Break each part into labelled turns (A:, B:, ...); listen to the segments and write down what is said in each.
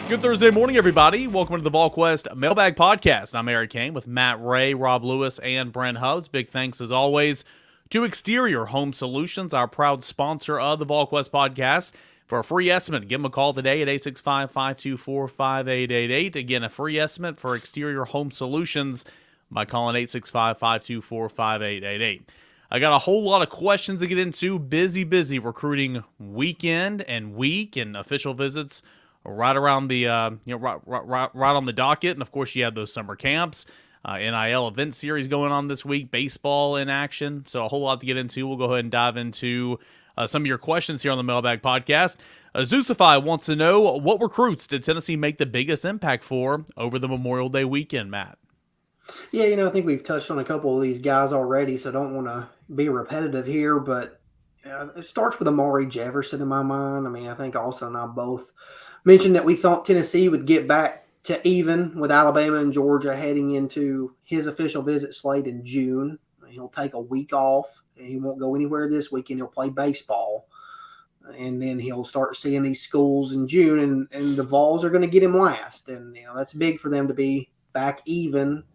A: Good Thursday morning, everybody. Welcome to the Volquest Mailbag Podcast. I'm Eric Kane with Matt Ray, Rob Lewis, and Brent Hubbs. Big thanks, as always, to Exterior Home Solutions, our proud sponsor of the Volquest Podcast. For a free estimate, give them a call today at 865-524-5888. Again, a free estimate for Exterior Home Solutions by calling 865-524-5888. I got a whole lot of questions to get into. Busy recruiting weekend and week and official visits right around the right on the docket. And of course you have those summer camps, NIL event series going on this week, baseball in action, so a whole lot to get into. We'll go ahead and dive into some of your questions here on the Mailbag Podcast. Zeusify wants to know, what recruits did Tennessee make the biggest impact for over the Memorial Day weekend, Matt?
B: Yeah, I think we've touched on a couple of these guys already, so I don't want to be repetitive here, but it starts with Amari Jefferson in my mind. I mean, I think Austin and I both mentioned that we thought Tennessee would get back to even with Alabama and Georgia heading into his official visit slate in June. He'll take a week off. He won't go anywhere this weekend. He'll play baseball. And then he'll start seeing these schools in June, and the Vols are going to get him last. And, that's big for them to be back even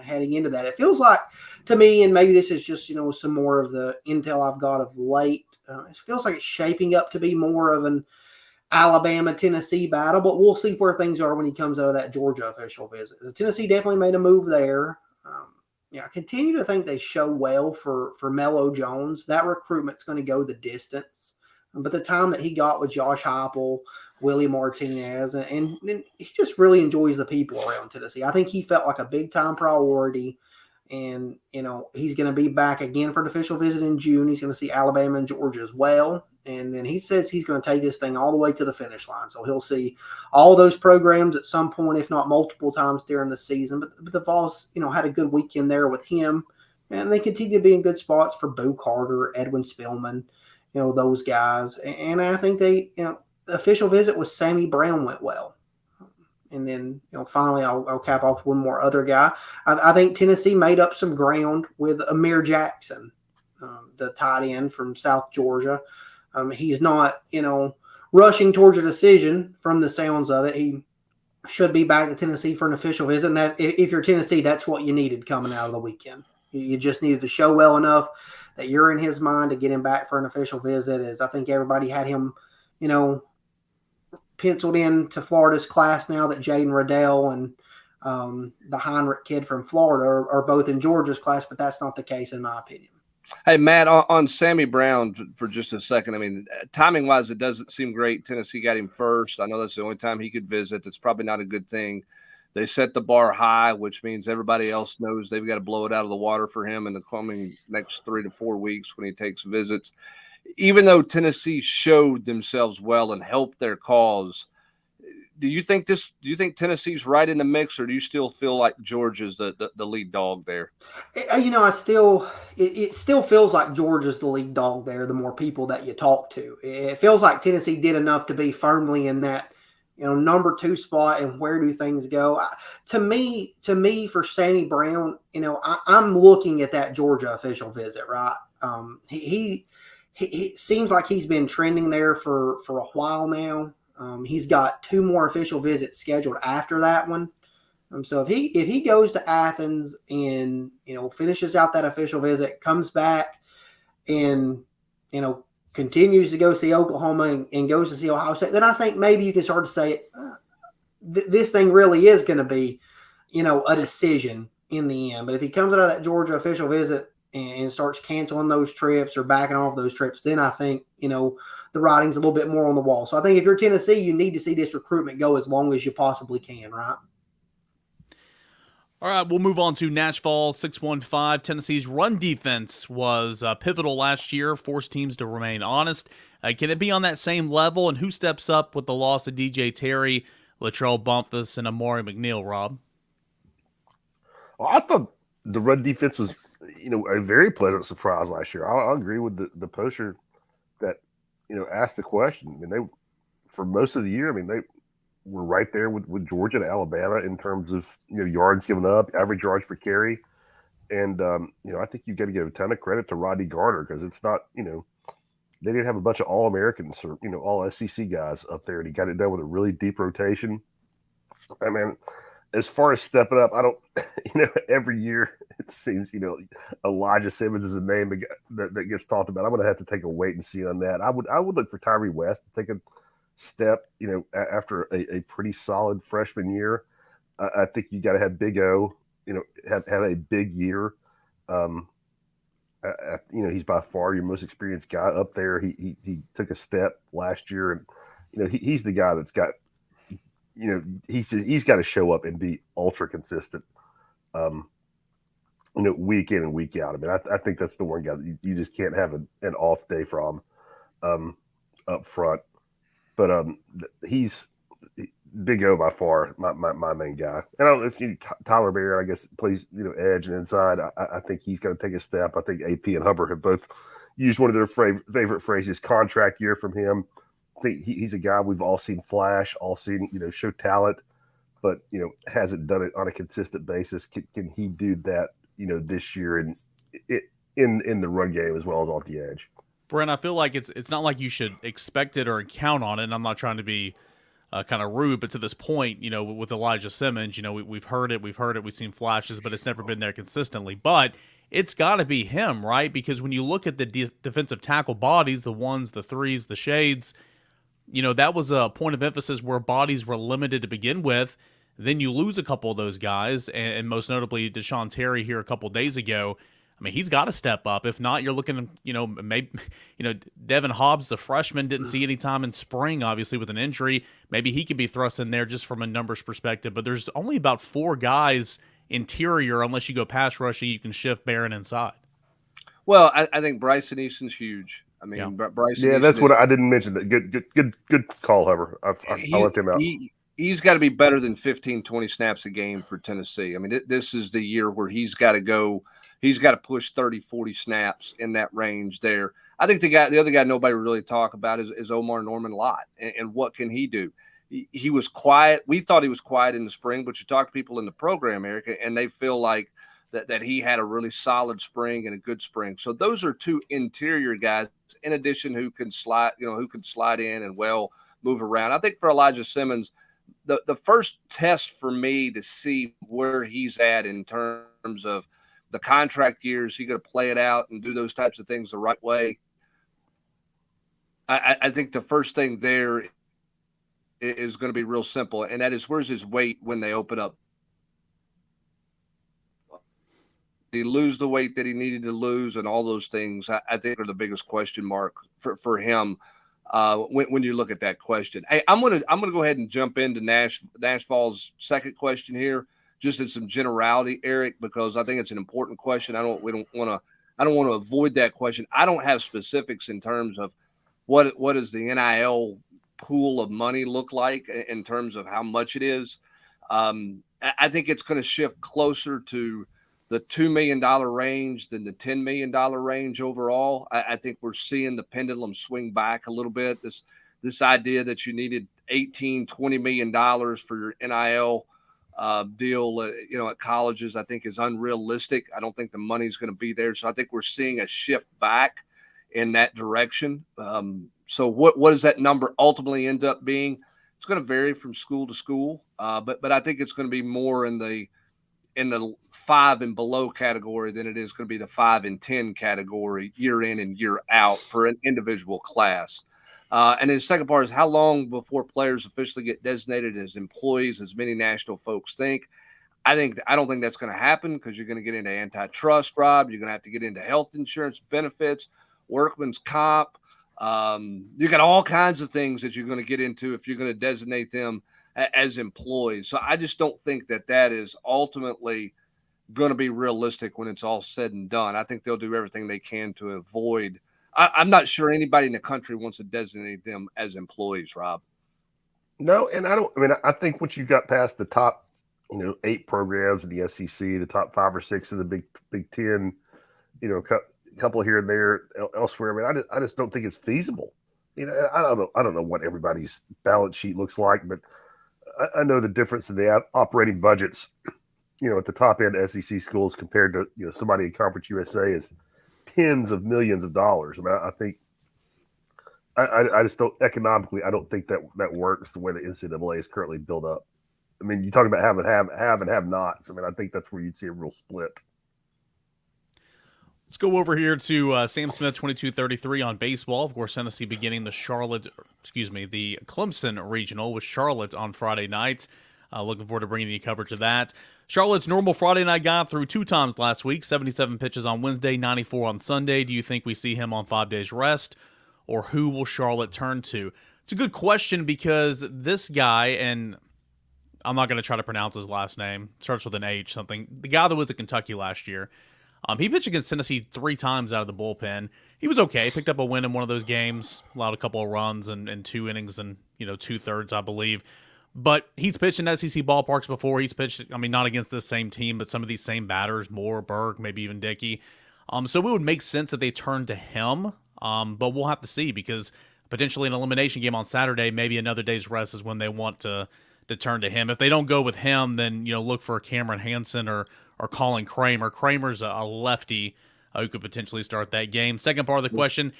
B: heading into that. It feels like, to me, and maybe this is just, some more of the intel I've got of late, it feels like it's shaping up to be more of an Alabama-Tennessee battle, but we'll see where things are when he comes out of that Georgia official visit. Tennessee definitely made a move there. I continue to think they show well for Melo Jones. That recruitment's going to go the distance. But the time that he got with Josh Heupel, Willie Martinez, and he just really enjoys the people around Tennessee. I think he felt like a big-time priority. And, he's going to be back again for an official visit in June. He's going to see Alabama and Georgia as well. And then he says he's going to take this thing all the way to the finish line. So he'll see all those programs at some point, if not multiple times during the season. But the Vols, had a good weekend there with him. And they continue to be in good spots for Boo Carter, Edwin Spillman, those guys. And I think the official visit with Sammy Brown went well. And then, finally, I'll cap off one more other guy. I think Tennessee made up some ground with Amir Jackson, the tight end from South Georgia. He's not, rushing towards a decision from the sounds of it. He should be back to Tennessee for an official visit. And that, if you're Tennessee, that's what you needed coming out of the weekend. You just needed to show well enough that you're in his mind to get him back for an official visit. As I think everybody had him, penciled in to Florida's class now that Jaden Riddell and the Heinrich kid from Florida are both in Georgia's class, but that's not the case in my opinion.
C: Hey, Matt, on Sammy Brown for just a second. I mean, timing-wise, it doesn't seem great. Tennessee got him first. I know that's the only time he could visit. That's probably not a good thing. They set the bar high, which means everybody else knows they've got to blow it out of the water for him in the coming next 3 to 4 weeks when he takes visits. Even though Tennessee showed themselves well and helped their cause, do you think Tennessee's right in the mix, or do you still feel like Georgia's the lead dog there?
B: It still feels like Georgia's the lead dog there. The more people that you talk to, it feels like Tennessee did enough to be firmly in that, number 2 spot. And where do things go? To me, for Sammy Brown, I'm looking at that Georgia official visit, right? He seems like he's been trending there for a while now. He's got 2 more official visits scheduled after that one. So if he goes to Athens and, finishes out that official visit, comes back and, continues to go see Oklahoma and goes to see Ohio State, then I think maybe you can start to say this thing really is going to be, a decision in the end. But if he comes out of that Georgia official visit and starts canceling those trips or backing off those trips, then I think, the writing's a little bit more on the wall. So I think if you're Tennessee, you need to see this recruitment go as long as you possibly can, right?
A: All right, we'll move on to Nashville 615. Tennessee's run defense was pivotal last year, forced teams to remain honest. Can it be on that same level? And who steps up with the loss of DJ Terry, Latrell Bumpus, and Amari McNeil, Rob?
D: Well, I thought the run defense was, a very pleasant surprise last year. I agree with the poster that, asked the question. I mean, they, for most of the year, they were right there with Georgia and Alabama in terms of, yards given up, average yards per carry. And, I think you've got to give a ton of credit to Rodney Garner, because it's not, they didn't have a bunch of All-Americans or, all SEC guys up there, and he got it done with a really deep rotation. I mean, as far as stepping up, I don't, every year it seems, Elijah Simmons is a name that gets talked about. I'm going to have to take a wait and see on that. I would look for Tyree West to take a step, after a pretty solid freshman year. I think you got to have Big O, have a big year. He's by far your most experienced guy up there. He took a step last year, and he's the guy that's got, he's got to show up and be ultra consistent, week in and week out. I mean, I think that's the one guy that you just can't have an off day from, up front. But he's Big O by far my main guy. And I don't know if Tyler Bear, I guess, plays edge and inside. I think he's going to take a step. I think AP and Hubbard have both used one of their favorite phrases, contract year from him. I think he's a guy we've all seen flash, all seen show talent, but hasn't done it on a consistent basis. Can he do that this year in the run game as well as off the edge?
A: Brent, I feel like it's not like you should expect it or count on it. And I'm not trying to be kind of rude, but to this point, with Elijah Simmons, we've heard it, we've seen flashes, but it's never been there consistently. But it's got to be him, right? Because when you look at the defensive tackle bodies, the ones, the threes, the shades, that was a point of emphasis where bodies were limited to begin with. Then you lose a couple of those guys, and most notably Deshaun Terry here a couple of days ago. I mean, he's got to step up. If not, you're looking, maybe, Devin Hobbs, the freshman, didn't see any time in spring, obviously, with an injury. Maybe he could be thrust in there just from a numbers perspective. But there's only about 4 guys interior, unless you go pass rushing, you can shift Barron inside.
C: Well, I think Bryson Easton's huge. I mean, yeah. Bryson.
D: Yeah, that's what I didn't mention. That good call, Hubbard. I left him out.
C: He's got to be better than 15, 20 snaps a game for Tennessee. I mean, this is the year where he's got to go. He's got to push 30, 40 snaps in that range there. I think the other guy nobody really talk about is Omar Norman Lott, and what can he do? He was quiet. We thought he was quiet in the spring, but you talk to people in the program, Erica, and they feel like that he had a really solid spring and a good spring. So those are 2 interior guys, in addition, who can slide in and well move around. I think for Elijah Simmons, the first test for me to see where he's at in terms of the contract years, he going to play it out and do those types of things the right way. I think the first thing there is going to be real simple, and that is, where's his weight when they open up? Did he lose the weight that he needed to lose, and all those things, I think, are the biggest question mark for him when you look at that question. Hey, I'm gonna go ahead and jump into Nashville's second question here, just in some generality, Eric, because I think it's an important question. I don't want to avoid that question. I don't have specifics in terms of what does the NIL pool of money look like in terms of how much it is. I think it's going to shift closer to the $2 million range than the $10 million range overall. I think we're seeing the pendulum swing back a little bit. This idea that you needed $18, $20 million for your NIL deal, at colleges, I think is unrealistic. I don't think the money's going to be there. So I think we're seeing a shift back in that direction. So what does that number ultimately end up being? It's going to vary from school to school. But I think it's going to be more in the 5 and below category than it is going to be the 5 and 10 category year in and year out for an individual class. And then the second part is, how long before players officially get designated as employees, as many national folks think? I don't think that's going to happen, because you're going to get into antitrust, Rob. You're going to have to get into health insurance benefits, workman's comp. You got all kinds of things that you're going to get into if you're going to designate them as employees. So I just don't think that is ultimately going to be realistic when it's all said and done. I think they'll do everything they can to avoid. I'm not sure anybody in the country wants to designate them as employees, Rob.
D: No, and I think once you got past the top, 8 programs in the SEC, the top 5 or 6 of the Big Ten, a couple here and there elsewhere. I mean, I just don't think it's feasible. I don't know what everybody's balance sheet looks like, but I know the difference in the operating budgets, at the top end SEC schools compared to, somebody in Conference USA is tens of millions of dollars. I mean, I think I just don't economically. I don't think that works the way the NCAA is currently built up. I mean, you talk about have and have nots. I mean, I think that's where you'd see a real split.
A: Let's go over here to Sam Smith 2233 on baseball. Of course, Tennessee beginning the Clemson regional with Charlotte on Friday night. Looking forward to bringing you coverage of that. Charlotte's normal Friday night guy threw 2 times last week, 77 pitches on Wednesday, 94 on Sunday. Do you think we see him on 5 days rest, or who will Charlotte turn to? It's a good question because this guy, and I'm not going to try to pronounce his last name, starts with an H something, the guy that was at Kentucky last year, he pitched against Tennessee 3 times out of the bullpen. He was okay, picked up a win in one of those games, allowed a couple of runs and 2 innings and 2/3, I believe. But he's pitched in SEC ballparks before. He's pitched, I mean, not against this same team, but some of these same batters, Moore, Berg, maybe even Dickey. So it would make sense that they turn to him, but we'll have to see because potentially an elimination game on Saturday, maybe another day's rest is when they want to turn to him. If they don't go with him, then look for Cameron Hansen or Colin Kramer. Kramer's a lefty who could potentially start that game. Second part of the question,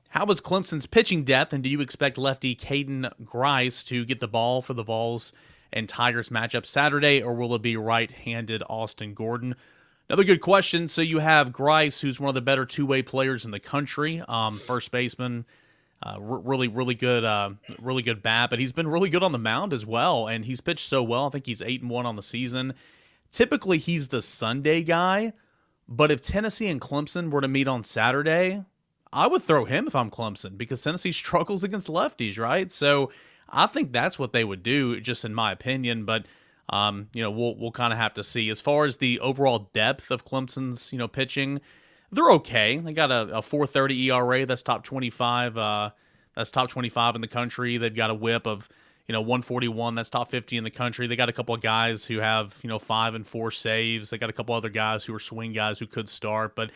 A: how is Clemson's pitching depth, and do you expect lefty Caden Grice to get the ball for the Vols and Tigers matchup Saturday, or will it be right-handed Austin Gordon? Another good question. So you have Grice, who's one of the better two-way players in the country, first baseman, really good bat, but he's been really good on the mound as well, and he's pitched so well. I think he's 8-1 on the season. Typically, he's the Sunday guy, but if Tennessee and Clemson were to meet on Saturday, I would throw him if I'm Clemson because Tennessee struggles against lefties, right? So I think that's what they would do, just in my opinion. But we'll kind of have to see. As far as the overall depth of Clemson's pitching, they're okay. They got a 4.30 ERA. That's top 25. That's top 25 in the country. They've got a WHIP of 141. That's top 50 in the country. They got a couple of guys who have 5 and 4 saves. They got a couple other guys who are swing guys who could start. But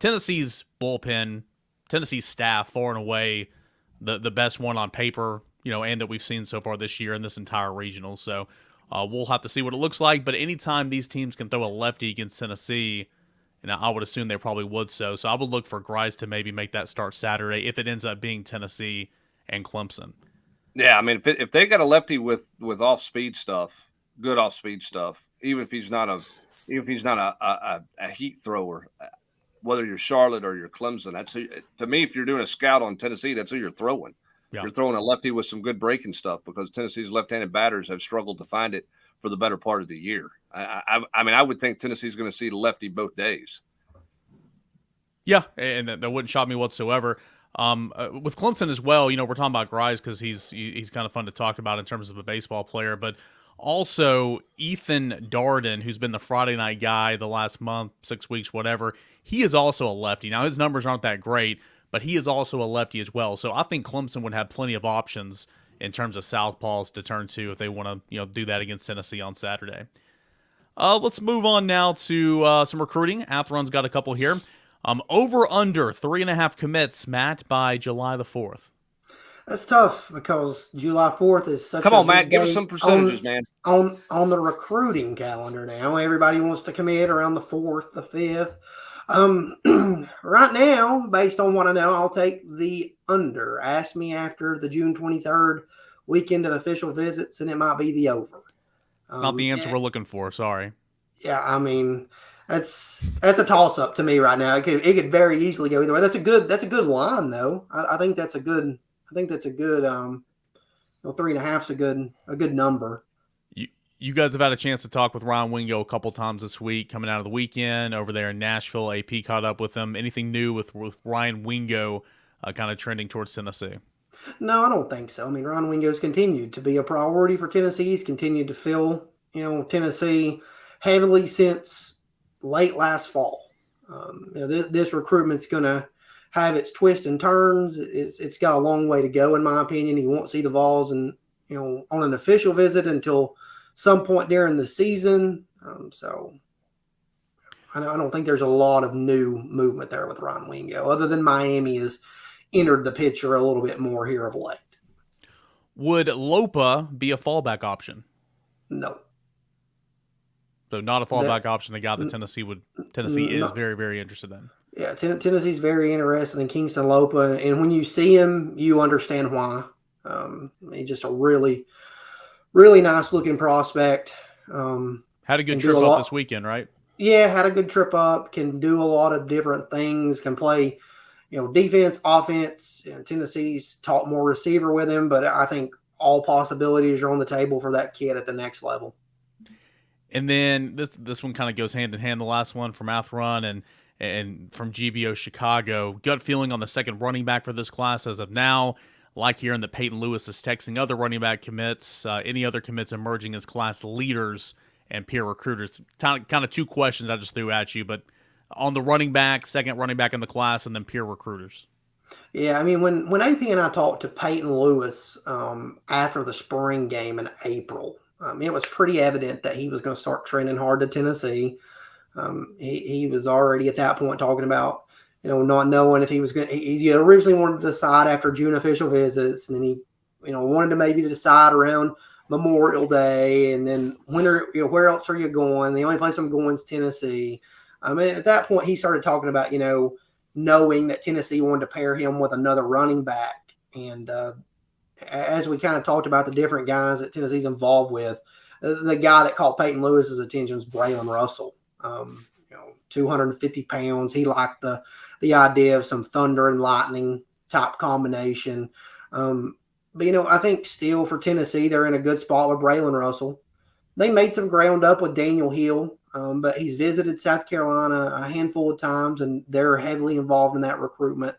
A: Tennessee's bullpen, Tennessee's staff, far and away the best one on paper, and that we've seen so far this year in this entire regional. So we'll have to see what it looks like. But anytime these teams can throw a lefty against Tennessee, I would assume they probably would so. So I would look for Grice to maybe make that start Saturday if it ends up being Tennessee and Clemson.
C: Yeah, I mean, if they got a lefty with off speed stuff, good off speed stuff, even if he's not a heat thrower, whether you're Charlotte or you're Clemson, to me, if you're doing a scout on Tennessee, that's who you're throwing. Yeah. You're throwing a lefty with some good breaking stuff because Tennessee's left-handed batters have struggled to find it for the better part of the year. I mean, I would think Tennessee's going to see the lefty both days.
A: Yeah, and that wouldn't shock me whatsoever. With Clemson as well, we're talking about Grice because he's kind of fun to talk about in terms of a baseball player, but also Ethan Darden, who's been the Friday night guy the last month, 6 weeks, whatever. He is also a lefty. Now his numbers aren't that great, but he is also a lefty as well. So I think Clemson would have plenty of options in terms of southpaws to turn to if they want to do that against Tennessee on Saturday. Let's move on now to some recruiting. Atheron's got a couple here. Over under 3.5 commits, Matt, by July the 4th.
B: That's tough because July 4th is such
C: Come on, Matt, give us some percentages, man.
B: On the recruiting calendar now. Everybody wants to commit around the 4th, the 5th. Right now, based on what I know, I'll take the under. Ask me after the June 23rd weekend of official visits, and it might be the over.
A: It's not the answer we're looking for. Sorry.
B: Yeah, I mean, that's a toss up to me right now. It could very easily go either way. That's a good line though. I think that's a good. 3.5 is a good number.
A: You guys have had a chance to talk with Ryan Wingo a couple times this week, coming out of the weekend over there in Nashville. AP caught up with him. Anything new with Ryan Wingo kind of trending towards Tennessee?
B: No, I don't think so. I mean, Ryan Wingo's continued to be a priority for Tennessee. He's continued to fill, Tennessee heavily since late last fall. This recruitment's going to have its twists and turns. It's got a long way to go, in my opinion. He won't see the Vols on an official visit until some point during the season. So I don't think there's a lot of new movement there with Ryan Wingo, other than Miami has entered the picture a little bit more here of late.
A: Would Lopa be a fallback option?
B: No.
A: So not a fallback option, the guy that Tennessee is very, very interested in.
B: Yeah, Tennessee's very interested in Kingston Lopa, and when you see him, you understand why. He's just a really really nice looking prospect.
A: Had a good
B: Can do
A: trip
B: a
A: up
B: lot.
A: this weekend, right?
B: Yeah, had a good trip up. Can do a lot of different things. Can play, defense, offense. And Tennessee's taught more receiver with him, but I think all possibilities are on the table for that kid at the next level.
A: And then this one kind of goes hand in hand. The last one from Athrun and from GBO Chicago. Gut feeling on the second running back for this class as of now. Like hearing that Peyton Lewis is texting other running back commits, any other commits emerging as class leaders and peer recruiters. Kind of two questions I just threw at you, but on the running back, second running back in the class, and then peer recruiters.
B: Yeah, I mean, when AP and I talked to Peyton Lewis after the spring game in April, it was pretty evident that he was going to start trending hard to Tennessee. He was already at that point talking about, not knowing if he was going to. He originally wanted to decide after June official visits, and then he, wanted to maybe decide around Memorial Day, and then where else are you going? The only place I'm going is Tennessee. At that point, he started talking about, knowing that Tennessee wanted to pair him with another running back. And as we kind of talked about the different guys that Tennessee's involved with, the guy that caught Peyton Lewis's attention is Braylon Russell. 250 pounds. He liked the idea of some thunder and lightning type combination. But I think still for Tennessee, they're in a good spot with Braylon Russell. They made some ground up with Daniel Hill, but he's visited South Carolina a handful of times, and they're heavily involved in that recruitment.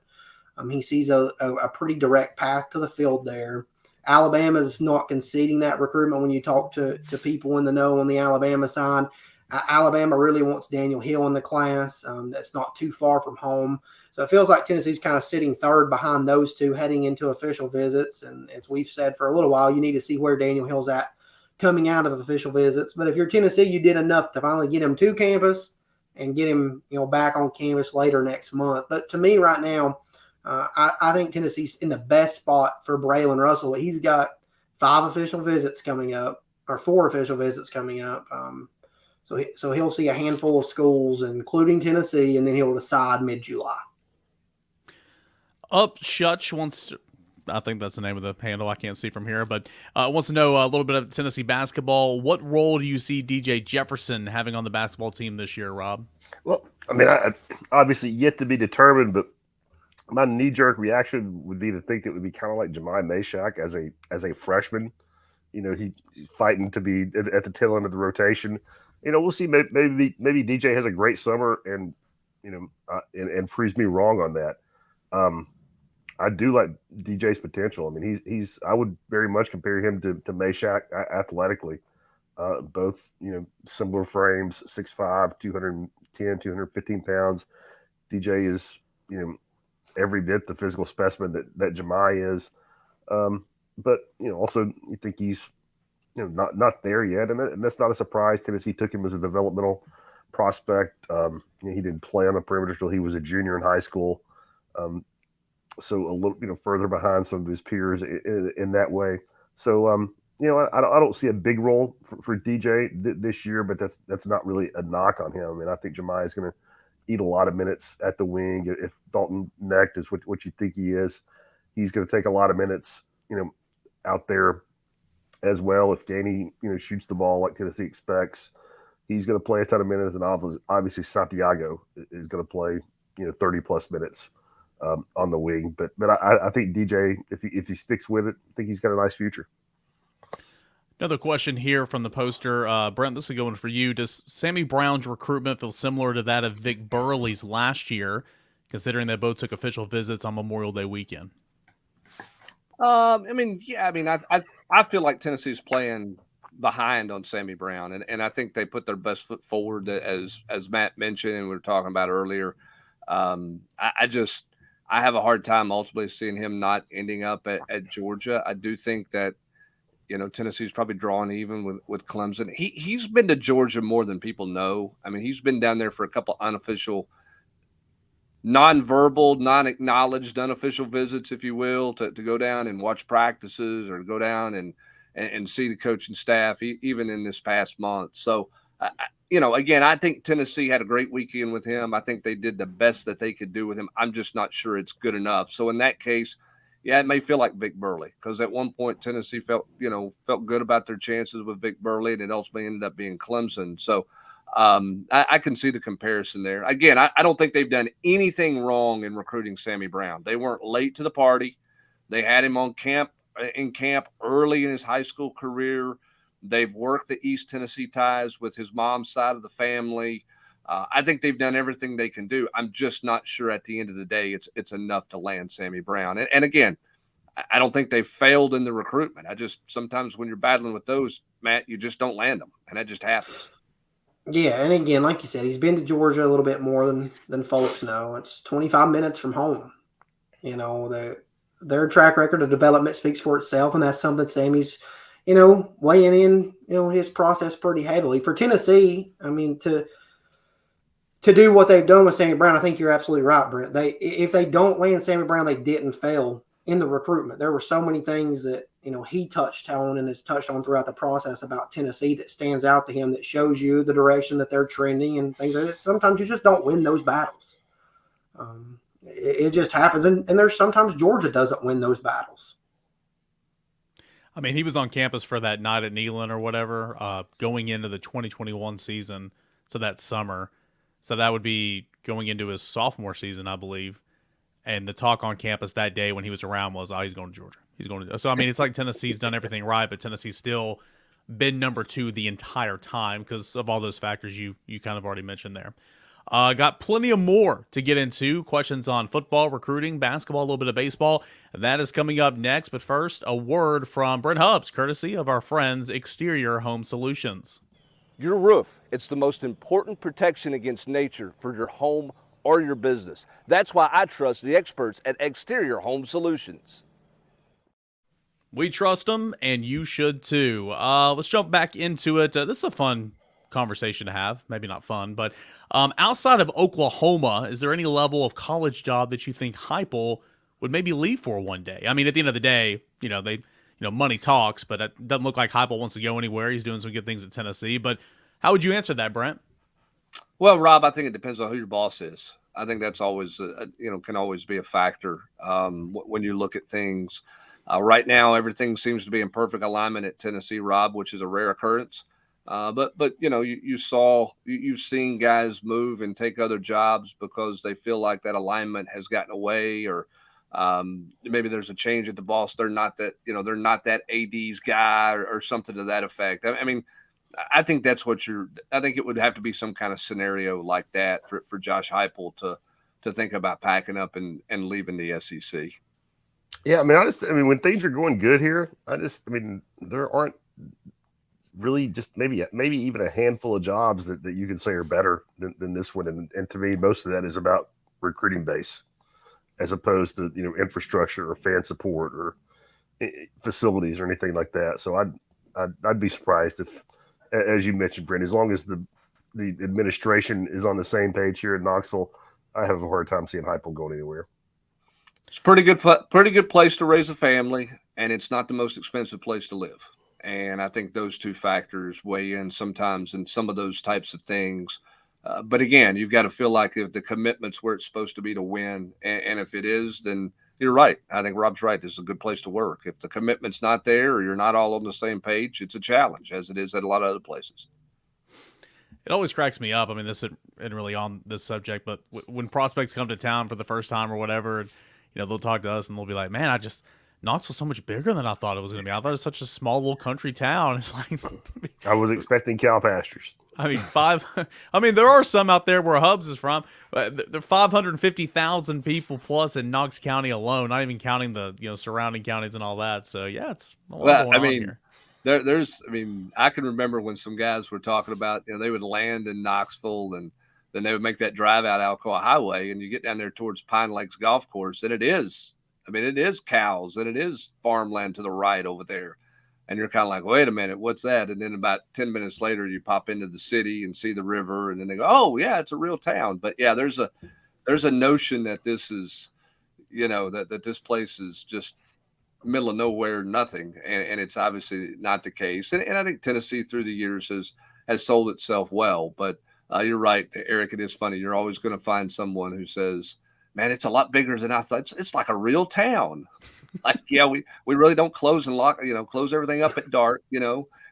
B: He sees a pretty direct path to the field there. Alabama's not conceding that recruitment when you talk to people in the know on the Alabama side. Alabama really wants Daniel Hill in the class. That's not too far from home. So it feels like Tennessee's kind of sitting third behind those two heading into official visits. And as we've said for a little while, you need to see where Daniel Hill's at coming out of official visits. But if you're Tennessee, you did enough to finally get him to campus and get him, back on campus later next month. But to me right now, I think Tennessee's in the best spot for Braylon Russell. He's got 4 official visits coming up. So he'll see a handful of schools, including Tennessee, and then he'll decide mid-July.
A: Shutch wants to, I think that's the name of the handle. I can't see from here, but wants to know a little bit of Tennessee basketball. What role do you see DJ Jefferson having on the basketball team this year, Rob?
D: Well, I mean, I obviously yet to be determined, but my knee-jerk reaction would be to think it would be kind of like Jemai Meshack as a freshman. He's fighting to be at the tail end of the rotation. We'll see. Maybe DJ has a great summer and and proves me wrong on that. I do like DJ's potential. I mean, I would very much compare him to Meshack athletically. Both similar frames, 6'5", 210, 215 pounds. DJ is every bit the physical specimen that Jemai is. But also you think he's not there yet, and that's not a surprise. Tennessee took him as a developmental prospect. He didn't play on the perimeter until he was a junior in high school, so a little further behind some of his peers in that way. So I don't see a big role for DJ this year, but that's not really a knock on him. I mean, I think Jemai is going to eat a lot of minutes at the wing. If Dalton Knecht is what you think he is, he's going to take a lot of minutes out there as well. If Danny, shoots the ball like Tennessee expects, he's going to play a ton of minutes, and obviously Santiago is going to play, 30 plus minutes on the wing. But I think DJ, if he sticks with it, I think he's got a nice future.
A: Another question here from the poster, Brent. This is going for you. Does Sammy Brown's recruitment feel similar to that of Vic Burley's last year, considering they both took official visits on Memorial Day weekend?
C: I feel like Tennessee's playing behind on Sammy Brown, and I think they put their best foot forward, as Matt mentioned and we were talking about earlier. I have a hard time ultimately seeing him not ending up at Georgia. I do think that Tennessee's probably drawing even with Clemson. He's been to Georgia more than people know. I mean, he's been down there for a couple unofficial, non-verbal, non-acknowledged, unofficial visits, if you will, to go down and watch practices or go down and see the coaching staff, even in this past month. So, again, I think Tennessee had a great weekend with him. I think they did the best that they could do with him. I'm just not sure it's good enough. So in that case, yeah, it may feel like Vic Burley, because at one point Tennessee felt good about their chances with Vic Burley, and it ultimately ended up being Clemson. So I can see the comparison there. Again, I don't think they've done anything wrong in recruiting Sammy Brown. They weren't late to the party. They had him in camp early in his high school career. They've worked the East Tennessee ties with his mom's side of the family. I think they've done everything they can do. I'm just not sure at the end of the day it's enough to land Sammy Brown. And again, I don't think they've failed in the recruitment. Sometimes when you're battling with those, Matt, you just don't land them, and that just happens.
B: Yeah, and again, like you said, he's been to Georgia a little bit more than folks know. It's 25 minutes from home. Their track record of development speaks for itself, and that's something Sammy's, weighing in, his process pretty heavily. For Tennessee, I mean, to do what they've done with Sammy Brown, I think you're absolutely right, Brent. If they don't land Sammy Brown, they didn't fail in the recruitment. There were so many things that, he touched on and has touched on throughout the process about Tennessee that stands out to him, that shows you the direction that they're trending and things like that. Sometimes you just don't win those battles. It just happens. And there's sometimes Georgia doesn't win those battles.
A: I mean, he was on campus for that night at Neyland or whatever, going into the 2021 season. So that summer. So that would be going into his sophomore season, I believe. And the talk on campus that day when he was around was, he's going to Georgia. So, I mean, it's like Tennessee's done everything right, but Tennessee's still been number 2 the entire time because of all those factors you kind of already mentioned there. Got plenty of more to get into. Questions on football, recruiting, basketball, a little bit of baseball. That is coming up next. But first, a word from Brent Hubbs, courtesy of our friends Exterior Home Solutions.
C: Your roof, it's the most important protection against nature for your home or your business. That's why I trust the experts at Exterior Home Solutions.
A: We trust them, and you should too. Let's jump back into it. This is a fun conversation to have. Maybe not fun, but outside of Oklahoma, is there any level of college job that you think Heupel would maybe leave for one day? I mean, at the end of the day, money talks, but it doesn't look like Heupel wants to go anywhere. He's doing some good things at Tennessee. But how would you answer that, Brent?
C: Well, Rob, I think it depends on who your boss is. I think that's always, can always be a factor when you look at things. Right now, everything seems to be in perfect alignment at Tennessee, Rob, which is a rare occurrence. But you've seen guys move and take other jobs because they feel like that alignment has gotten away, or maybe there's a change at the boss. They're not that AD's guy or something to that effect. I mean, I think that's I think it would have to be some kind of scenario like that for Josh Heupel to think about packing up and leaving the SEC.
D: Yeah, I mean, when things are going good here, there aren't really just maybe even a handful of jobs that you can say are better than this one. And to me, most of that is about recruiting base as opposed to, infrastructure or fan support or facilities or anything like that. So I'd be surprised if, as you mentioned, Brent, as long as the administration is on the same page here in Knoxville, I have a hard time seeing Heupel going anywhere.
C: It's a pretty good place to raise a family, and it's not the most expensive place to live. And I think those two factors weigh in sometimes in some of those types of things. But again, you've got to feel like if the commitment's where it's supposed to be to win, and if it is, then you're right. I think Rob's right. This is a good place to work. If the commitment's not there or you're not all on the same page, it's a challenge, as it is at a lot of other places.
A: It always cracks me up. I mean, this isn't really on this subject, but when prospects come to town for the first time or whatever, they'll talk to us and they'll be like, man, Knoxville's so much bigger than I thought it was going to be. I thought it was such a small little country town. It's like
D: I was expecting cow pastures.
A: I mean, there are some out there where Hubbs is from. There are 550,000 people plus in Knox County alone, not even counting the surrounding counties and all that. So yeah, it's a lot going on here.
C: I can remember when some guys were talking about, they would land in Knoxville and then they would make that drive out Alcoa Highway, and you get down there towards Pine Lakes Golf Course, and it is cows and it is farmland to the right over there. And you're kind of like, wait a minute, what's that? And then about 10 minutes later, you pop into the city and see the river, and then they go, oh yeah, it's a real town. But yeah, there's a notion that this is, that this place is just middle of nowhere, nothing. And it's obviously not the case. And I think Tennessee through the years has sold itself well. But you're right, Eric, it is funny. You're always going to find someone who says, man, it's a lot bigger than I thought. It's like a real town. Like, yeah, we really don't close and lock, close everything up at dark.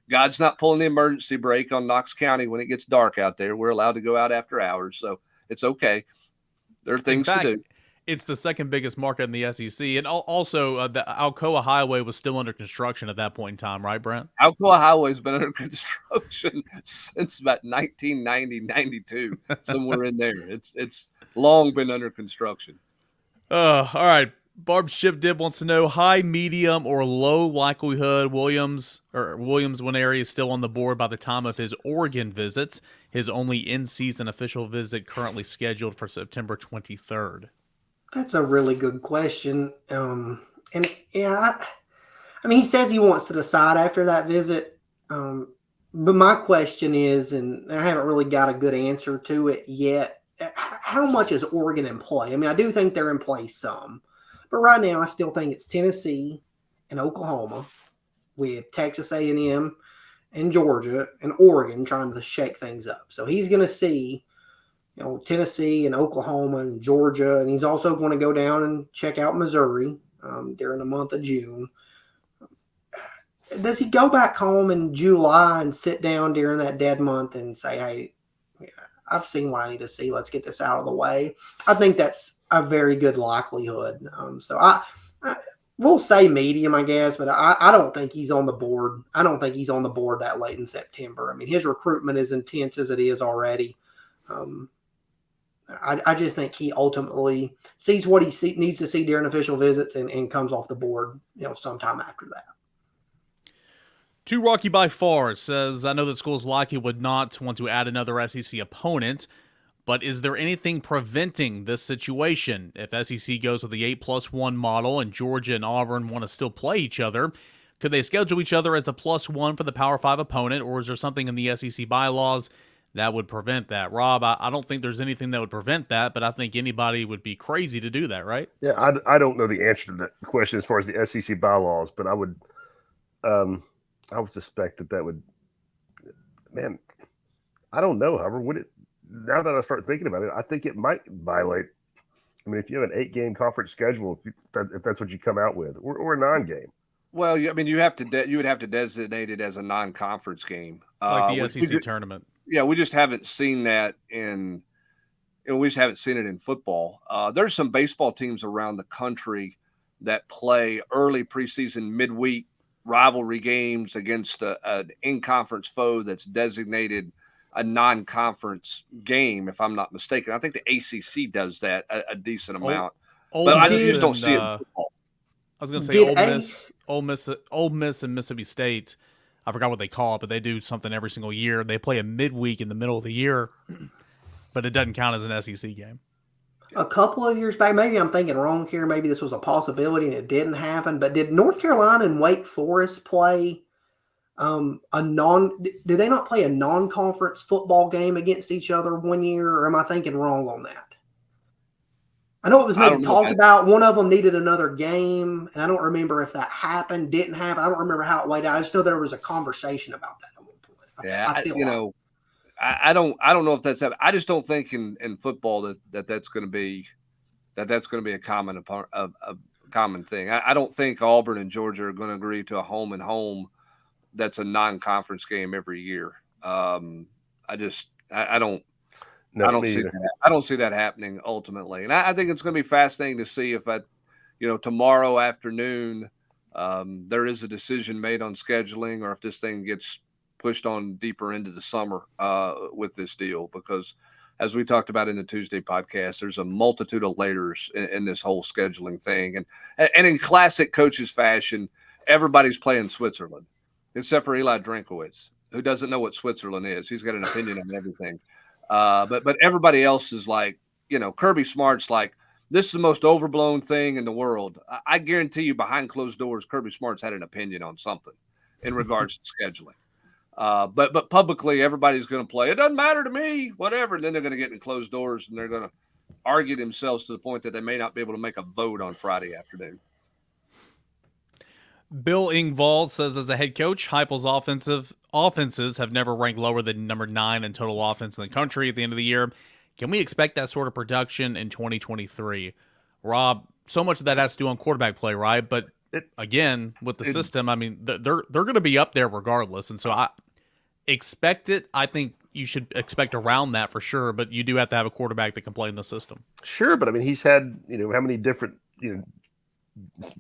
C: God's not pulling the emergency brake on Knox County when it gets dark out there. We're allowed to go out after hours, so it's okay. There are
A: In
C: things
A: fact,
C: to do.
A: it's the second biggest market in the SEC, and also the Alcoa Highway was still under construction at that point in time, right, Brent?
C: Alcoa Highway's been under construction since about 1990, 92, somewhere in there. It's long been under construction.
A: All right. Barb Ship Dib wants to know high, medium, or low likelihood Williams Nwaneri is still on the board by the time of his Oregon visits. His only in-season official visit currently scheduled for September 23rd.
B: That's a really good question. And yeah, I mean, he says he wants to decide after that visit. But my question is, and I haven't really got a good answer to it yet, how much is Oregon in play? I mean, I do think they're in play some. But right now, I still think it's Tennessee and Oklahoma with Texas A&M and Georgia and Oregon trying to shake things up. So he's going to see, Tennessee and Oklahoma and Georgia, and he's also going to go down and check out Missouri during the month of June. Does he go back home in July and sit down during that dead month and say, hey, I've seen what I need to see. Let's get this out of the way. I think that's a very good likelihood. So I we'll say medium, I guess, but I don't think he's on the board. I don't think he's on the board that late in September. I mean, his recruitment is intense as it is already. I just think he ultimately sees what he needs to see during official visits and comes off the board, sometime after that.
A: Too Rocky by far says, I know that schools likely would not want to add another SEC opponent, but is there anything preventing this situation? If SEC goes with the 8+1 model and Georgia and Auburn want to still play each other, could they schedule each other as a +1 for the Power 5 opponent, or is there something in the SEC bylaws that would prevent that? Rob, I don't think there's anything that would prevent that, but I think anybody would be crazy to do that, right?
D: Yeah, I don't know the answer to that question as far as the SEC bylaws, but I would suspect that would, man, I don't know. However, would it? Now that I start thinking about it, I think it might violate. I mean, if you have an 8-game conference schedule, if that's what you come out with, or a 9-game.
C: Well, I mean, you would have to designate it as a non-conference game,
A: like the SEC tournament.
C: Yeah, we just haven't seen that we just haven't seen it in football. There's some baseball teams around the country that play early preseason, midweek rivalry games against an in-conference foe that's designated a non-conference game, if I'm not mistaken. I think the ACC does that a decent amount, but I just don't see it in football.
A: I was going to say Ole Miss and Mississippi State. I forgot what they call it, but they do something every single year. They play a midweek in the middle of the year, but it doesn't count as an SEC game.
B: A couple of years back, maybe I'm thinking wrong here. Maybe this was a possibility and it didn't happen. But did North Carolina and Wake Forest play did they not play a non-conference football game against each other one year, or am I thinking wrong on that? I know it was maybe talked about. One of them needed another game, and I don't remember if that happened, didn't happen. I don't remember how it played out. I just know there was a conversation about that at one point.
C: Yeah, I don't know if that's happened. I just don't think in football that's going to be a common thing. I don't think Auburn and Georgia are going to agree to a home and home that's a non-conference game every year. I don't see that happening ultimately. And I think it's going to be fascinating to see if tomorrow afternoon there is a decision made on scheduling, or if this thing gets pushed on deeper into the summer with this deal, because as we talked about in the Tuesday podcast, there's a multitude of layers in this whole scheduling thing. And in classic coaches fashion, everybody's playing Switzerland, except for Eli Drinkowitz, who doesn't know what Switzerland is. He's got an opinion on everything. But everybody else is like, Kirby Smart's like, this is the most overblown thing in the world. I guarantee you behind closed doors, Kirby Smart's had an opinion on something in regards to scheduling. But publicly, everybody's going to play. It doesn't matter to me, whatever. And then they're going to get in closed doors and they're going to argue themselves to the point that they may not be able to make a vote on Friday afternoon.
A: Bill Ingvall says, as a head coach, Heupel's offenses have never ranked lower than number 9 in total offense in the country at the end of the year. Can we expect that sort of production in 2023? Rob, so much of that has to do on quarterback play, right? But again, with the system, I mean, they're going to be up there regardless, and so I expect it. I think you should expect around that for sure, but you do have to have a quarterback that can play in the system.
D: Sure, but I mean, he's had, how many different,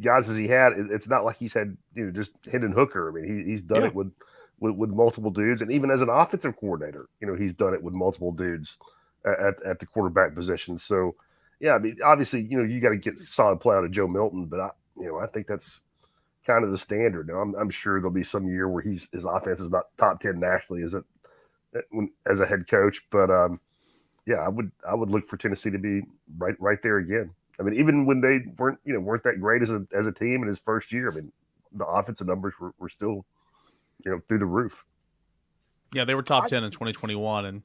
D: guys has he had? It's not like he's had, just Hendon Hooker. I mean, he's done it with multiple dudes, and even as an offensive coordinator, he's done it with multiple dudes at the quarterback position. So, yeah, I mean, obviously, you got to get solid play out of Joe Milton, but I think that's kind of the standard. Now, I'm sure there'll be some year where his offense is not top 10 nationally as a head coach, but yeah, I would look for Tennessee to be right there again. I mean, even when they weren't that great as a team in his first year, I mean, the offensive numbers were still through the roof.
A: Yeah, they were top 10 in 2021, and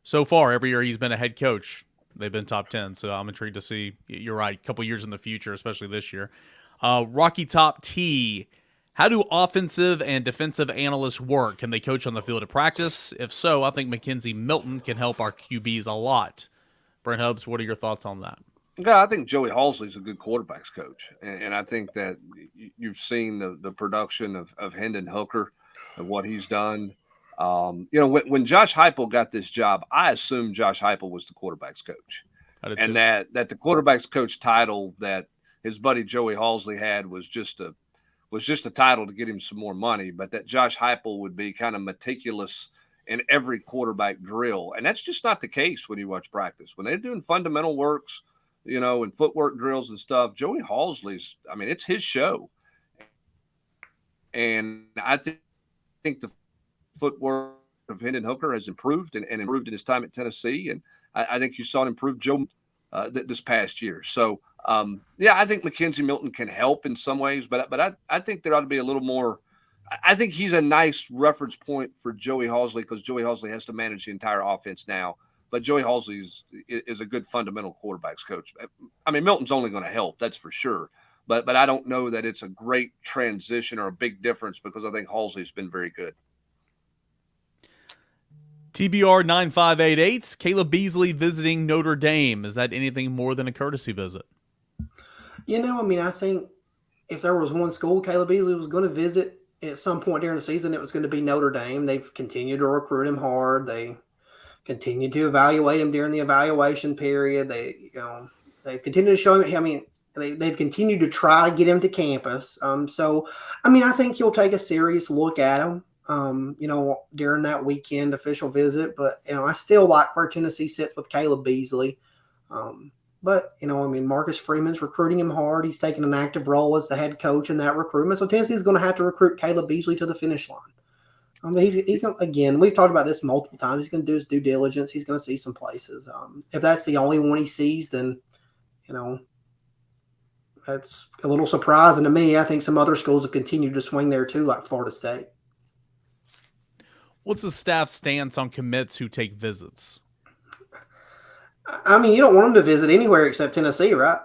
A: so far every year he's been a head coach, they've been top 10. So I'm intrigued to see. You're right, a couple years in the future, especially this year. Rocky Top T. How do offensive and defensive analysts work? Can they coach on the field of practice? If so, I think Mackenzie Milton can help our QBs a lot. Brent Hubbs, what are your thoughts on that?
C: Yeah, I think Joey Halsley's a good quarterbacks coach, and I think that you've seen the production of Hendon Hooker and what he's done. When Josh Heupel got this job, I assumed Josh Heupel was the quarterbacks coach, and that the quarterbacks coach title that his buddy Joey Halsley had was just a title to get him some more money, but that Josh Heupel would be kind of meticulous in every quarterback drill, and that's just not the case when you watch practice. When they're doing fundamental works, and footwork drills and stuff, Joey Halsley's, I mean, it's his show. And I think the footwork of Hendon Hooker has improved and improved in his time at Tennessee. And I think you saw an improved Joe this past year. So, yeah, I think Mackenzie Milton can help in some ways, but I think there ought to be a little more. I think he's a nice reference point for Joey Halsley because Joey Halsley has to manage the entire offense now. But Joey Halsley is a good fundamental quarterbacks coach. I mean, Milton's only going to help, that's for sure. But I don't know that it's a great transition or a big difference because I think Halsley's been very good.
A: TBR 9588, Caleb Easley visiting Notre Dame. Is that anything more than a courtesy visit?
B: I mean, I think if there was one school Caleb Easley was going to visit at some point during the season, it was going to be Notre Dame. They've continued to recruit him hard. They continued to evaluate him during the evaluation period. They've continued to show him. I mean, they've continued to try to get him to campus. So, I mean, I think he'll take a serious look at him, during that weekend official visit. But, I still like where Tennessee sits with Caleb Easley. But, I mean, Marcus Freeman's recruiting him hard. He's taking an active role as the head coach in that recruitment. So Tennessee's going to have to recruit Caleb Easley to the finish line. I mean, he's going to, again, we've talked about this multiple times. He's going to do his due diligence. He's going to see some places. If that's the only one he sees, then, that's a little surprising to me. I think some other schools have continued to swing there too, like Florida State.
A: What's the staff's stance on commits who take visits?
B: I mean, you don't want them to visit anywhere except Tennessee, right?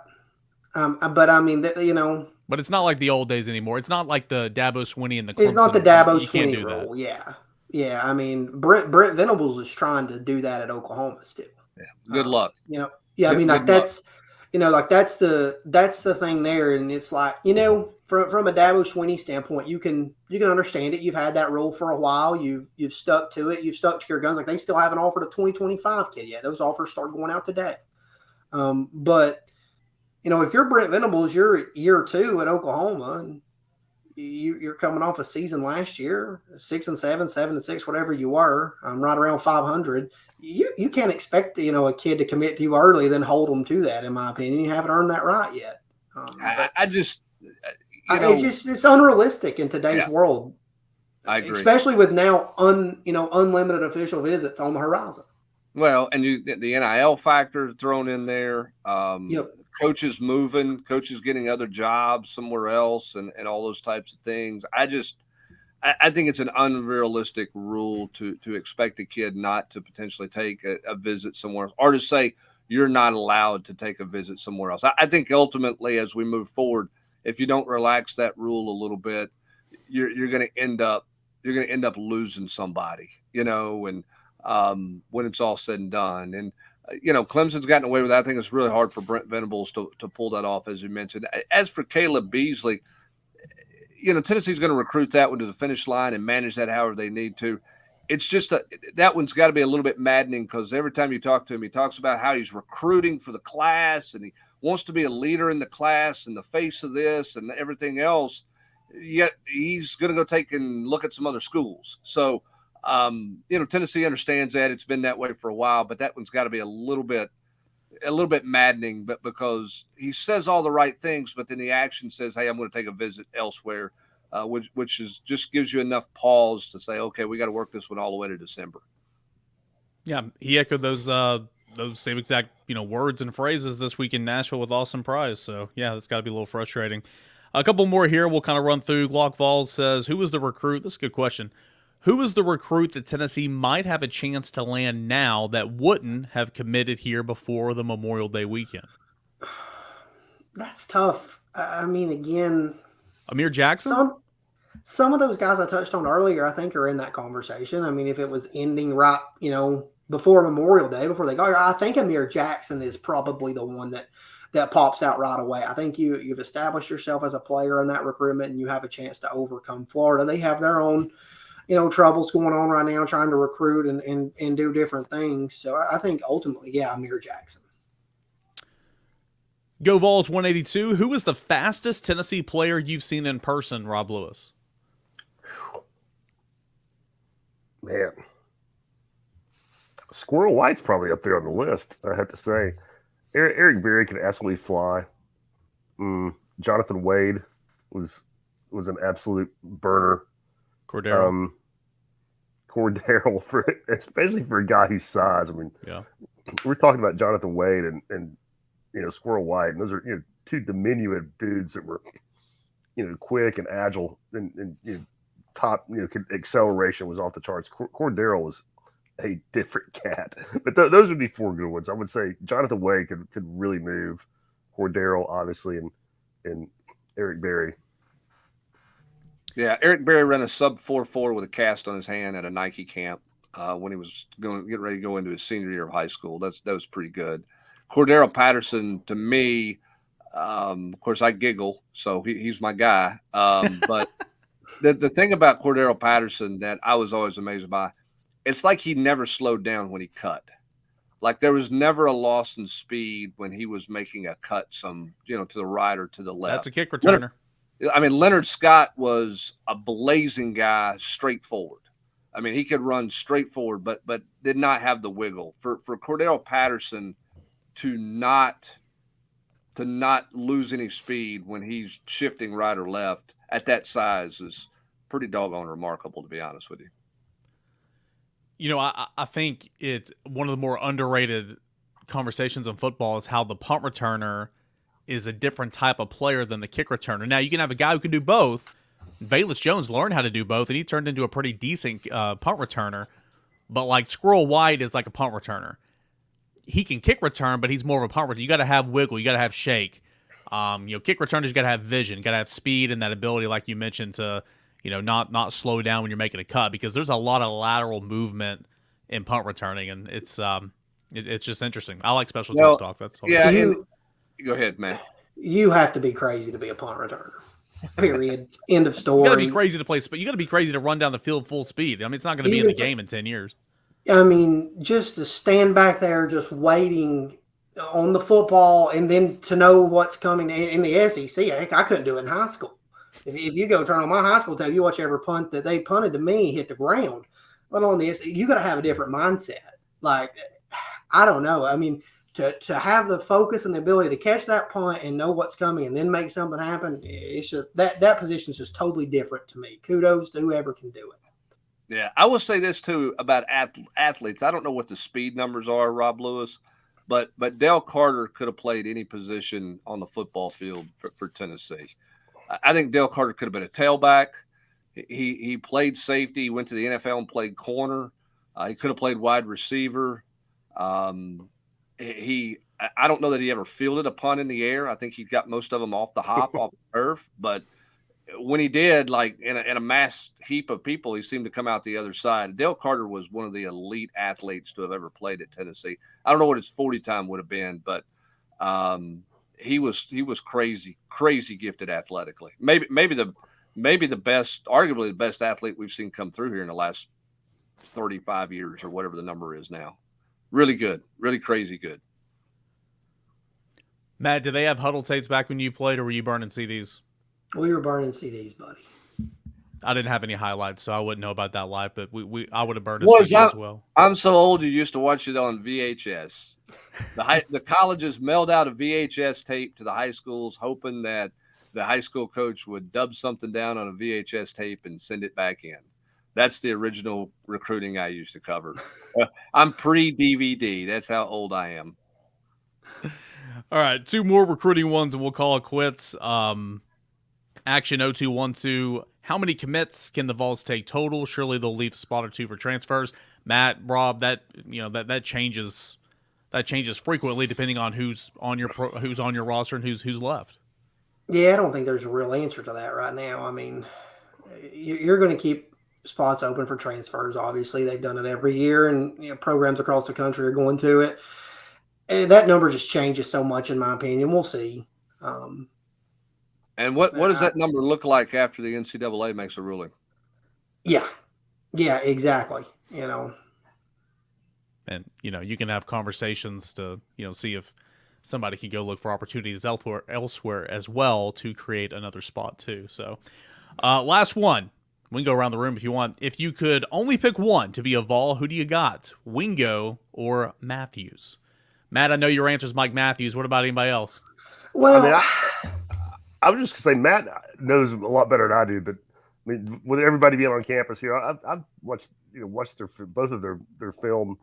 B: But I mean,
A: But it's not like the old days anymore. It's not like the Dabo Swinney and the Clemson.
B: It's not the Dabo Swinney
A: rule.
B: Yeah. I mean, Brent Venables is trying to do that at Oklahoma still.
C: Yeah. Good luck.
B: I mean, like that's, that's the thing there, and it's like, from a Dabo Swinney standpoint, you can understand it. You've had that rule for a while. You've stuck to it. You've stuck to your guns. Like they still haven't offered a 2025 kid yet. Those offers start going out today. But if you're Brent Venables, you're year 2 at Oklahoma, and you're coming off a season last year, 6-7, 7-6, whatever you were, right around 500. You can't expect a kid to commit to you early, then hold them to that. In my opinion, you haven't earned that right yet. It's unrealistic in today's world.
C: I agree,
B: especially with now unlimited official visits on the horizon.
C: Well, and the NIL factor thrown in there. Coaches moving, coaches getting other jobs somewhere else, and all those types of things. I think it's an unrealistic rule to expect a kid not to potentially take a visit somewhere else, or to say you're not allowed to take a visit somewhere else. I think ultimately, as we move forward, if you don't relax that rule a little bit, you're going to end up losing somebody, and when it's all said and done. And Clemson's gotten away with that. I think it's really hard for Brent Venables to pull that off, as you mentioned. As for Caleb Beasley, Tennessee's going to recruit that one to the finish line and manage that however they need to. It's just that one's got to be a little bit maddening because every time you talk to him, he talks about how he's recruiting for the class and he wants to be a leader in the class and the face of this and everything else. Yet he's going to go take and look at some other schools. So, Tennessee understands that. It's been that way for a while, but that one's got to be a little bit maddening, but because he says all the right things, but then the action says, hey, I'm going to take a visit elsewhere, which is just gives you enough pause to say, okay, we got to work this one all the way to December.
A: Yeah, he echoed those same exact words and phrases this week in Nashville with Austin Price. So yeah, that's got to be a little frustrating. A couple more here. We'll kind of run through. Glock Vols says, who was the recruit? This is a good question. Who is the recruit that Tennessee might have a chance to land now that wouldn't have committed here before the Memorial Day weekend?
B: That's tough. I mean, again,
A: Amir Jackson?
B: Some of those guys I touched on earlier, I think, are in that conversation. I mean, if it was ending right, before Memorial Day, before they go, I think Amir Jackson is probably the one that pops out right away. I think you've established yourself as a player in that recruitment and you have a chance to overcome Florida. They have their own, troubles going on right now trying to recruit and do different things. So I think ultimately, yeah, Amir Jackson.
A: Go Vols 182. Who is the fastest Tennessee player you've seen in person, Rob Lewis?
D: Man. Squirrel White's probably up there on the list, I have to say. Eric Berry can absolutely fly. Jonathan Wade was an absolute burner.
A: Cordero,
D: especially for a guy his size. I mean,
A: yeah,
D: we're talking about Jonathan Wade and Squirrel White, and those are two diminutive dudes that were quick and agile and top acceleration was off the charts. Cordero was a different cat, but those would be four good ones. I would say Jonathan Wade could really move. Cordero, obviously, and Eric Berry.
C: Yeah, Eric Berry ran a sub 4.4 with a cast on his hand at a Nike camp when he was getting ready to go into his senior year of high school. That was pretty good. Cordero Patterson, to me, of course, I giggle, so he's my guy. But the thing about Cordero Patterson that I was always amazed by, it's like he never slowed down when he cut. Like there was never a loss in speed when he was making a cut to the right or to the left.
A: That's a kick returner.
C: Leonard Scott was a blazing guy, straightforward. I mean, he could run straight forward, but did not have the wiggle. For Cordero Patterson to not lose any speed when he's shifting right or left at that size is pretty doggone remarkable, to be honest with you.
A: I think it's one of the more underrated conversations in football is how the punt returner is a different type of player than the kick returner. Now, you can have a guy who can do both. Velus Jones learned how to do both, and he turned into a pretty decent punt returner. But like Squirrel White is like a punt returner. He can kick return, but he's more of a punt returner. You got to have wiggle. You got to have shake. Kick returners, you got to have vision. You got to have speed and that ability, like you mentioned, to not slow down when you're making a cut, because there's a lot of lateral movement in punt returning, and it's just interesting. I like special teams talk. That's all.
C: Yeah. Go ahead, man.
B: You have to be crazy to be a punt returner. Period. End of story.
A: You got to be crazy to play, but you got to be crazy to run down the field full speed. I mean, it's not going to be in the game in 10 years.
B: I mean, just to stand back there, just waiting on the football, and then to know what's coming in the SEC. Heck, I couldn't do it in high school. If you go turn on my high school tape, you watch every punt that they punted to me hit the ground. Let alone the SEC, you got to have a different mindset. Like, I don't know. I mean, to have the focus and the ability to catch that punt and know what's coming and then make something happen, it's just that position is just totally different to me. Kudos to whoever can do it.
C: Yeah, I will say this too about athletes. I don't know what the speed numbers are, Rob Lewis, but Dale Carter could have played any position on the football field for Tennessee. I think Dale Carter could have been a tailback. He played safety. He went to the NFL and played corner. He could have played wide receiver. I don't know that he ever fielded a punt in the air. I think he got most of them off the hop, off the turf. But when he did, like in a mass heap of people, he seemed to come out the other side. Dale Carter was one of the elite athletes to have ever played at Tennessee. I don't know what his 40 time would have been, but he was crazy gifted athletically. Maybe the best, arguably the best athlete we've seen come through here in the last 35 years or whatever the number is now. Really good, really crazy good.
A: Matt, did they have huddle tapes back when you played, or were you burning CDs?
B: We were burning CDs, buddy.
A: I didn't have any highlights, so I wouldn't know about that live, but I would have burned a CD as well.
C: I'm so old, you used to watch it on VHS. The colleges mailed out a VHS tape to the high schools, hoping that the high school coach would dub something down on a VHS tape and send it back in. That's the original recruiting I used to cover. I'm pre-DVD. That's how old I am.
A: All right, 2 more recruiting ones, and we'll call it quits. Action 0212. How many commits can the Vols take total? Surely they'll leave a spot or 2 for transfers. Matt, Rob, that changes. That changes frequently depending on who's on your roster and who's left.
B: Yeah, I don't think there's a real answer to that right now. I mean, you're going to keep spots open for transfers. Obviously, they've done it every year, and programs across the country are going to it. And that number just changes so much, in my opinion. We'll see.
C: And what does that number look like after the NCAA makes a ruling?
B: Yeah, exactly.
A: And you can have conversations to see if somebody can go look for opportunities elsewhere as well to create another spot too. So, last one. We can go around the room if you want. If you could only pick one to be a Vol, who do you got? Wingo or Matthews? Matt, I know your answer is Mike Matthews. What about anybody else?
B: Well,
D: I was just going to say Matt knows a lot better than I do, but I mean, with everybody being on campus here, I've watched both of their film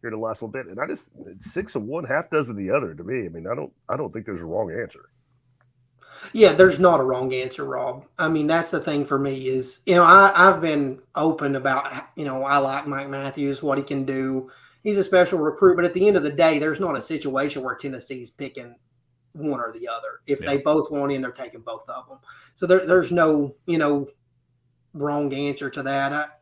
D: here in the last little bit, and it's 6 of one, half dozen the other to me. I mean, I don't think there's a wrong answer.
B: Yeah, there's not a wrong answer, Rob. I mean, that's the thing for me is, I've been open about, I like Mike Matthews, what he can do. He's a special recruit, but at the end of the day, there's not a situation where Tennessee's picking one or the other. If they both want in, they're taking both of them. So there's no, wrong answer to that.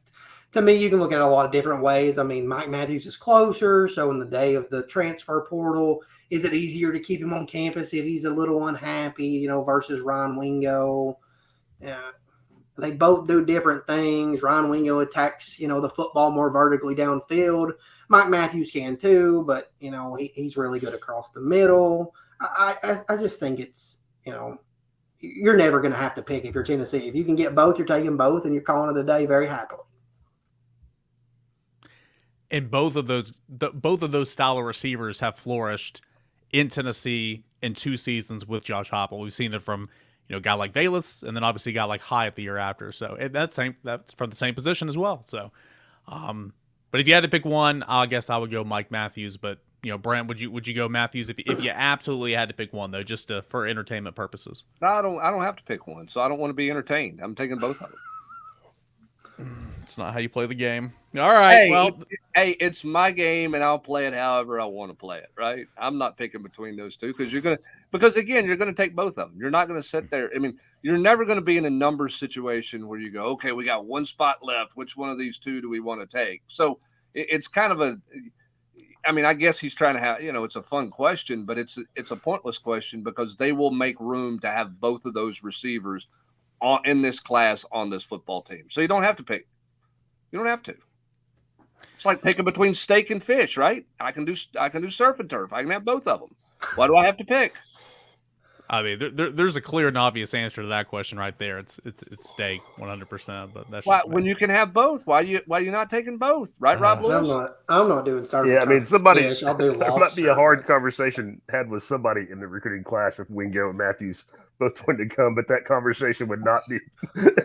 B: To me, you can look at it a lot of different ways. I mean, Mike Matthews is closer. So in the day of the transfer portal, is it easier to keep him on campus if he's a little unhappy, versus Ryan Wingo? They both do different things. Ryan Wingo attacks, the football more vertically downfield. Mike Matthews can too, but, he's really good across the middle. I just think it's, you're never going to have to pick if you're Tennessee. If you can get both, you're taking both, and you're calling it a day very happily.
A: And both of those style of receivers have flourished in Tennessee in 2 seasons with Josh Heupel. We've seen it from a guy like Valus, and then obviously a guy like Hyatt the year after. So that's from the same position as well. So, but if you had to pick one, I guess I would go Mike Matthews. But Brent, would you go Matthews if you absolutely had to pick one though, just for entertainment purposes?
C: No, I don't have to pick one, so I don't want to be entertained. I'm taking both of them.
A: It's not how you play the game. All right.
C: Hey, it's my game, and I'll play it however I want to play it. Right? I'm not picking between those two because you're gonna take both of them. You're not gonna sit there. I mean, you're never gonna be in a numbers situation where you go, okay, we got one spot left. Which one of these two do we want to take? So it's kind of I guess he's trying to have, it's a fun question, but it's a pointless question because they will make room to have both of those receivers in this class on this football team. So you don't have to pick. You don't have to. It's like picking between steak and fish, right? I can do surf and turf. I can have both of them. Why do I have to pick?
A: I mean, there's a clear and obvious answer to that question right there. It's steak, 100%. But that's
C: why, when you can have both. Why you not taking both, right, Rob Lewis?
B: I'm not doing surf.
D: Yeah, I mean, somebody.
B: Fish, I'll do
D: there might be a hard conversation had with somebody in the recruiting class if Wingo and Matthews both wanted to come, but that conversation would not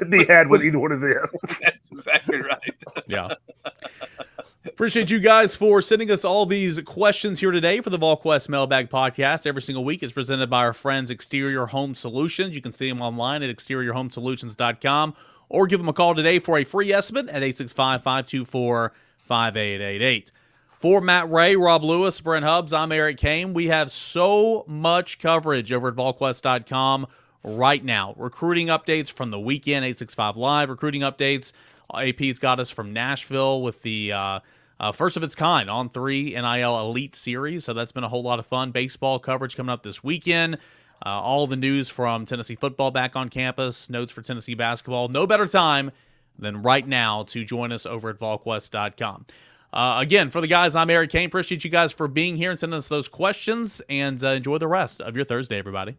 D: be had with either one of them.
C: That's exactly right.
A: Yeah. Appreciate you guys for sending us all these questions here today for the Volquest Mailbag Podcast. Every single week is presented by our friends Exterior Home Solutions. You can see them online at exteriorhomesolutions.com or give them a call today for a free estimate at 865-524-5888. For Matt Ray, Rob Lewis, Brent Hubbs, I'm Eric Kane. We have so much coverage over at Volquest.com right now. Recruiting updates from the weekend, 865 Live recruiting updates. AP's got us from Nashville with the first of its kind on 3 NIL Elite Series, so that's been a whole lot of fun. Baseball coverage coming up this weekend. All the news from Tennessee football back on campus, notes for Tennessee basketball. No better time than right now to join us over at Volquest.com. Again, for the guys, I'm Eric Kane. Appreciate you guys for being here and sending us those questions, and enjoy the rest of your Thursday, everybody.